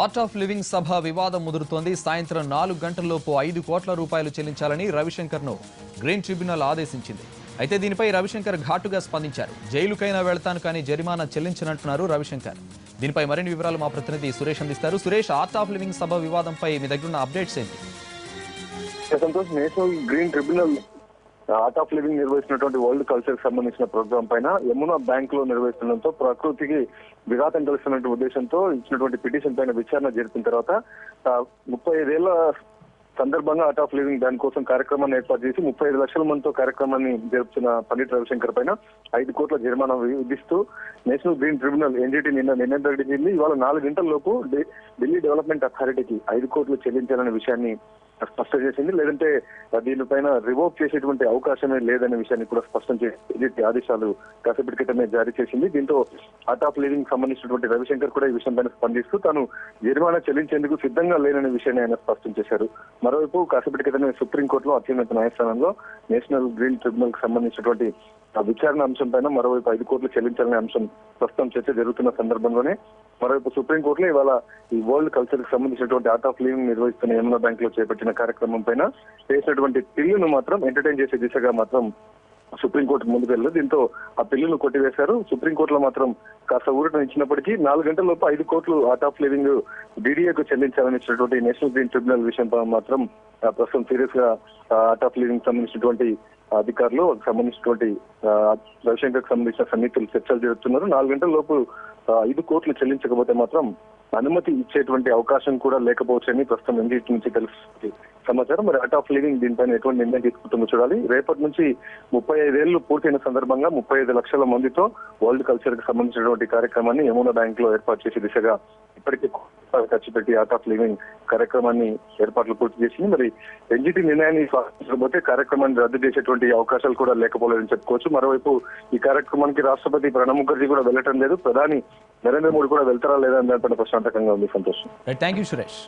Art of living సభ వివాదం ముదురుతోంది. సాయంత్రం 4 గంటల్లోపు 5 కోట్ల రూపాయలు చెల్లించాలని రవిశంకర్ను గ్రీన్ ట్రిబ్యునల్ ఆదేశించింది. అయితే దీనిపై రవిశంకర్ ఘాటుగా స్పందించారు. జైలుకైనా వెళ్తాను కానీ జరిమానా చెల్లించనంటున్నారు రవిశంకర్. దీనిపై మరిన్ని వివరాలు మా ప్రతినిధి సురేష్ అందిస్తారు. సురేష్, ఆర్ట్ ఆఫ్ లివింగ్ సభ వివాదంపై మీ దగ్గర ఉన్న అప్డేట్స్ ఏంటి? Santosh, national green tribunal art of living నిర్వహిస్తున్నటువంటి వరల్డ్ కల్చర్ సంబంధించిన ప్రోగ్రాం పైన యమునా బ్యాంక్ లో నిర్వహిస్తుండటంతో ప్రకృతికి విఘాతం కలిగిస్తున్న ఉద్దేశంతో ఇచ్చినటువంటి పిటిషన్ పైన విచారణ జరిపిన తర్వాత 35 ఏళ్ల సందర్భంగా ఆర్ట్ ఆఫ్ లివింగ్ దానికోసం కార్యక్రమాన్ని ఏర్పాటు చేసి 35 లక్షల మందితో కార్యక్రమాన్ని జరుపుతున్న పండిట్ రవిశంకర్ పైన 5 కోట్ల జరిమానా విధిస్తూ నేషనల్ గ్రీన్ ట్రిబ్యునల్ ఎన్జిటి నిర్ణయం ప్రకటించింది. ఇవాళ 4 గంటల లోపు ఢిల్లీ డెవలప్మెంట్ అథారిటీకి 5 కోట్లు చెల్లించాలనే విషయాన్ని స్పష్టం చేసింది. లేదంటే దీనిపైన రివోక్ చేసేటువంటి అవకాశమే లేదనే విషయాన్ని కూడా స్పష్టం చేసి ఆదేశాలు కాసేపటి క్రితమే జారీ చేసింది. దీంతో ఆర్ట్ ఆఫ్ లివింగ్ సంబంధించినటువంటి రవిశంకర్ కూడా ఈ విషయంపైన స్పందిస్తూ తాను జరిమానా చెల్లించేందుకు సిద్ధంగా లేననే విషయాన్ని ఆయన స్పష్టం చేశారు. మరోవైపు కాసేపటి క్రితమే సుప్రీంకోర్టులో అత్యున్నత న్యాయస్థానంలో నేషనల్ గ్రీన్ ట్రిబ్యునల్ కి సంబంధించినటువంటి విచారణ అంశం పైన మరోవైపు 5 కోట్లు చెల్లించాలనే అంశం ప్రస్తుతం చర్చ జరుగుతున్న సందర్భంలోనే మరోవైపు సుప్రీంకోర్టులో ఇవాళ ఈ వరల్డ్ కల్చర్ కి సంబంధించినటువంటి ఆర్ట్ ఆఫ్ లివింగ్ నిర్వహిస్తున్న యమునా బ్యాంక్ లో చేపట్టిన కార్యక్రమం పైన చేసినటువంటి బిల్లును మాత్రం ఎంటర్టైన్ చేసే దిశగా మాత్రం సుప్రీంకోర్టు ముందుకు వెళ్ళదు. దీంతో ఆ బిల్లును కొట్టివేశారు. సుప్రీంకోర్టులో మాత్రం కాస్త ఊరటం ఇచ్చినప్పటికీ 4 గంటల లోపు 5 కోట్లు ఆర్ట్ ఆఫ్ లివింగ్ డీడీఏకు చెల్లించాలని ఇచ్చినటువంటి నేషనల్ గ్రీన్ ట్రిబ్యునల్ విషయం మాత్రం ప్రస్తుతం సీరియస్ గా ఆర్ట్ ఆఫ్ లివింగ్ సంబంధించినటువంటి అధికారులు సంబంధించినటువంటి రవిశంకర్ సంబంధించిన సన్నిహితులు చర్చలు జరుపుతున్నారు. 4 గంటల లోపు 5 కోట్లు చెల్లించకపోతే మాత్రం అనుమతి ఇచ్చేటువంటి అవకాశం కూడా లేకపోవచ్చని ప్రస్తుతం ఎన్జిటి నుంచి తెలుస్తుంది సమాచారం. మరి ఆర్ట్ ఆఫ్ లివింగ్ దీనిపైన ఎటువంటి నిర్ణయం తీసుకుంటుందో చూడాలి. రేపటి నుంచి 35 ఏళ్లు పూర్తయిన సందర్భంగా 35 లక్షల మందితో వరల్డ్ కల్చర్ కి సంబంధించినటువంటి కార్యక్రమాన్ని యమునా బ్యాంక్ లో ఏర్పాటు చేసే దిశగా ఇప్పటికే ఖర్చు పెట్టి ఆర్ట్ ఆఫ్ లివింగ్ కార్యక్రమాన్ని ఏర్పాట్లు పూర్తి చేసింది. మరి ఎన్జిటి నిర్ణయాన్ని స్వాగతించకపోతే కార్యక్రమాన్ని రద్దు చేసేటువంటి అవకాశాలు కూడా లేకపోలేదని చెప్పుకోవచ్చు. మరోవైపు ఈ కార్యక్రమానికి రాష్ట్రపతి ప్రణబ్ ముఖర్జీ కూడా వెళ్ళటం లేదు. ప్రధాని నరేంద్ర మోడీ కూడా వెళ్తారా లేదా అనే ప్రశ్నార్థకంగా ఉంది. సంతోషం. Thank you Suresh.